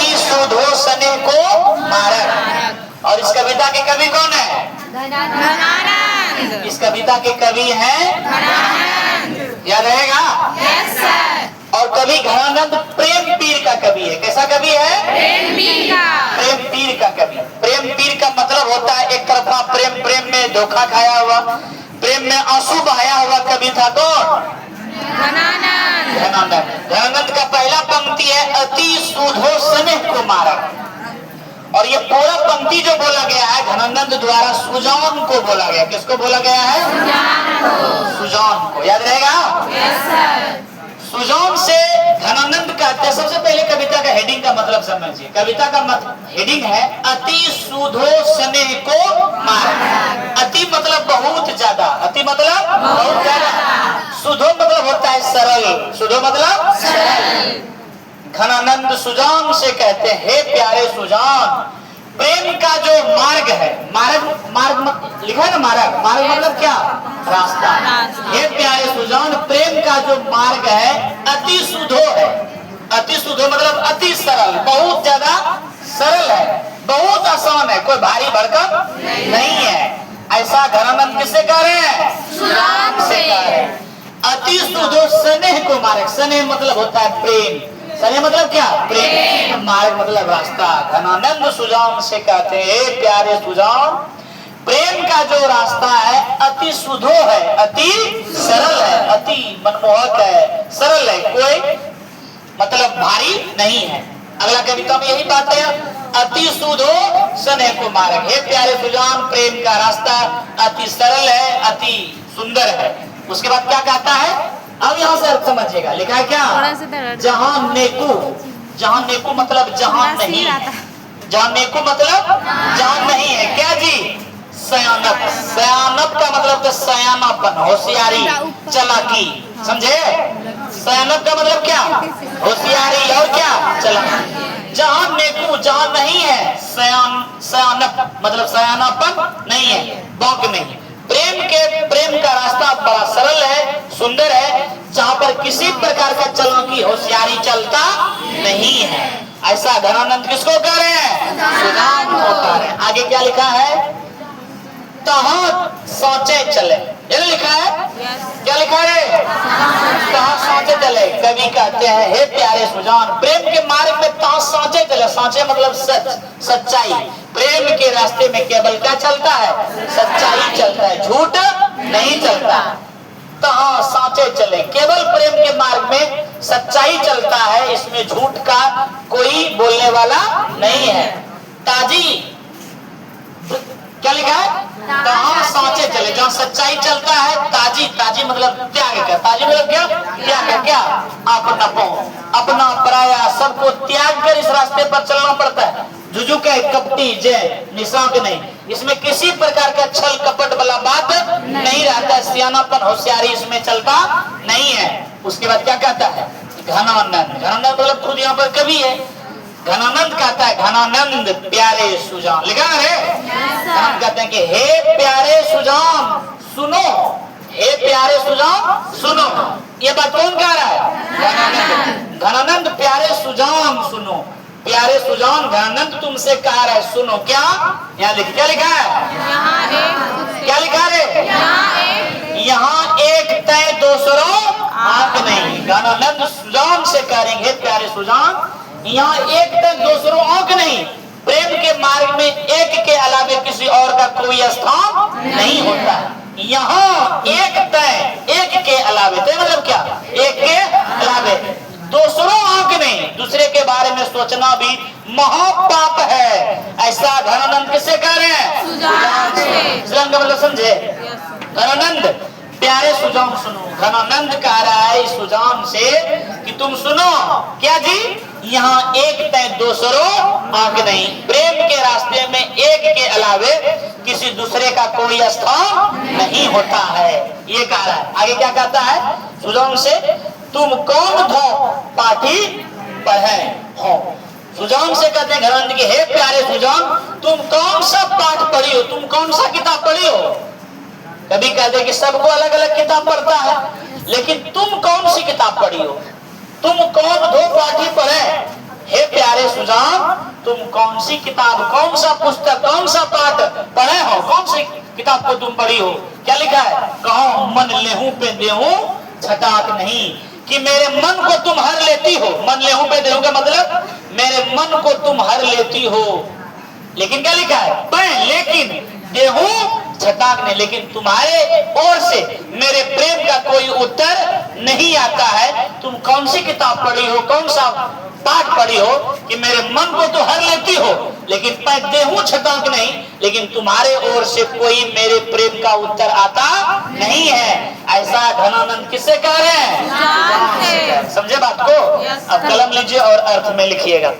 अति सुधो सने को मारक। और इस कविता के कवि कौन है? घनानंद। इस कविता के कवि हैं घनानंद। याद रहेगा? Yes sir. और कवि घनानंद प्रेम पीर का कवि है। कैसा कवि है? प्रेम पीर का। प्रेम पीर का कवि। प्रेम पीर का मतलब होता है एक तरफा प्रेम, प्रेम में धोखा खाया हुआ, प्रेम में आंसू बहाया हुआ कवि था कौन? घनानंद। घनानंद। घनानंद का पहला पंक्ति है अति सुधो स्नेह को मारक। और ये पूरा पंक्ति जो बोला गया है घनानंद द्वारा सुजान को बोला गया। किसको बोला गया है? सुजान को। याद रहेगा? Yes sir. सुजान से घनानंद कहते हैं। सबसे पहले कविता का हेडिंग का मतलब समझिए। कविता का हेडिंग है अति सुधो स्नेह को मारक। अति मतलब बहुत ज्यादा, अति मतलब बहुत ज्यादा, सुधो मतलब होता है सरल, सुधो मतलब सरल। घनानंद सुजान से कहते हैं हे प्यारे सुजान, प्रेम का जो मार्ग है, मार्ग, मार्ग लिखा है ना, मार्ग, मार्ग मतलब क्या? रास्ता। हे प्यारे सुजान, प्रेम का जो मार्ग है अति सुधो है। अति सुधो मतलब अति सरल, बहुत ज्यादा सरल है, बहुत आसान है, कोई भारी भरकम नहीं है। ऐसा घनानंद किससे कह रहे हैं? सुजान से कह रहे हैं। अति सुधो स्नेह को मार्ग। स्नेह मतलब होता है प्रेम, स्नेह मतलब क्या? प्रेम। मार्ग मतलब रास्ता। घनानंद सुजान से कहते हैं प्यारे सुजान, प्रेम का जो रास्ता है अति सुधो है, अति सरल है, अति मनमोहक है, सरल है, कोई मतलब भारी नहीं है। अगला कविता में यही बात है, अति सुधो स्नेह को मार्ग। हे प्यारे सुजान, प्रेम का रास्ता अति सरल है, अति सुंदर है। उसके बाद क्या कहता है? अब यहाँ से अर्थ समझिएगा। लिखा है क्या? जहां नेकू, जहां नेकू मतलब जहां नहीं है, जहां नेकू मतलब जहां नहीं है। क्या जी? सयानक। सयानक का मतलब सयानापन, होशियारी, चालाकी। समझे? सयानक का मतलब क्या? होशियारी और क्या? चालाकी। जहां नेकू, जहां नहीं है, सयानक मतलब सयानापन नहीं है, बौक नहीं। प्रेम का रास्ता बड़ा सरल है, सुंदर है, जहां पर किसी प्रकार का चालाकी, होशियारी चलता नहीं है। ऐसा घनानंद किसको कह रहे हैं? सुजान को कह रहे हैं। आगे क्या लिखा है? तहाँ सोचे चले। ये लिखा है? क्या लिखा है? तहाँ सोचे चले। कवि कहते हैं हे प्यारे सुजान, प्रेम के मार्ग में तहाँ सोचे चले। सोचे मतलब सच, सच्चाई। प्रेम के रास्ते में केवल क्या चलता है? सच्चाई चलता है, झूठ नहीं चलता। तहाँ साँचे चले, केवल प्रेम के मार्ग में सच्चाई चलता है, इसमें झूठ का कोई बोलने वाला नहीं है। ताजी क्या लिखा है? तहाँ साँचे चले, जहाँ सच्चाई चलता है। ताजी, ताजी मतलब त्याग कर। ताजी मतलब क्या? त्याग कर। क्या? अपना पराया सबको त्याग कर इस रास्ते पर चलना पड़ता है। जुजुक है, कपटी, जय, निशाक नहीं। इसमें किसी प्रकार का छल कपट वाला बात नहीं रहता है, सियानापन, होशियारी इसमें चलता नहीं है। उसके बाद क्या कहता है? घनानंद। घनानंद मतलब खुद यहाँ पर कवि है। घनानंद कहता है घनानंद प्यारे सुजान। लिखा है? हम कहते हैं कि हे प्यारे सुजान सुनो, हे प्यारे सुजान सुनो। ये बात कौन कह रहा है? घनानंद। घनानंद प्यारे सुजान सुनो। प्यारे सुजान, घनानंद तुमसे कह रहा है सुनो। क्या? यहाँ क्या लिखा है? क्या लिखा है? यहाँ एक तय दूसरों आंख नहीं। घनानंद सुजान से करेंगे प्यारे सुजान, यहाँ एक तय दूसरों आंख नहीं। प्रेम के मार्ग में एक के अलावे किसी और का कोई स्थान नहीं होता। यहाँ एक तय, एक के अलावे, तय मतलब क्या? एक के अलावे दूसरों आंख नहीं। दूसरे के बारे में सोचना भी महापाप है। ऐसा घनानंद किससे कह रहे हैं? सुजान से। सुजान का मतलब समझे? घनानंद प्यारे सुजान सुनो। घनानंद कह रहा है सुजान से कि तुम सुनो। क्या जी? यहाँ एक तय दूसरों आंख नहीं। प्रेम के रास्ते में एक के अलावे किसी दूसरे का कोई स्थान नहीं होता है, ये कह रहा है। आगे क्या कहता है सुजान से? तुम कौन धो पाठी पढ़े हो। सुजान से कहते हैं घनानंद की हे प्यारे सुजान, तुम कौन सा पाठ पढ़ी हो, तुम कौन सा किताब पढ़ी हो। कभी कहते हैं कि सबको अलग अलग किताब पढ़ता है, लेकिन तुम कौन सी किताब पढ़ी हो, तुम कौन दो पाठी पढ़े। हे प्यारे सुजान, तुम कौन सी किताब, कौन सा पुस्तक, कौन सा पाठ पढ़े हो, कौन सी किताब को तुम पढ़ी हो? क्या लिखा है? कहो मन लेहूं पे देहूं छटाक नहीं, कि मेरे मन को तुम हर लेती हो। मन लेहूं पे देहूं का मतलब मेरे मन को तुम हर लेती हो। लेकिन क्या लिखा है? मैं लेकिन देहूं छटाक नहीं, लेकिन तुम्हारे ओर से मेरे प्रेम का कोई उत्तर नहीं आता है। तुम कौन सी किताब पढ़ी हो, कौन सा पाठ पढ़ी हो कि मेरे मन को तो हर लेती हो, लेकिन मैं देहूं छटाक नहीं, लेकिन तुम्हारे ओर से कोई मेरे प्रेम का उत्तर आता नहीं है। ऐसा घनानंद किससे कह रहे हैं? समझे बात को? अब कलम लीजिए और अर्थ में लिखिएगा।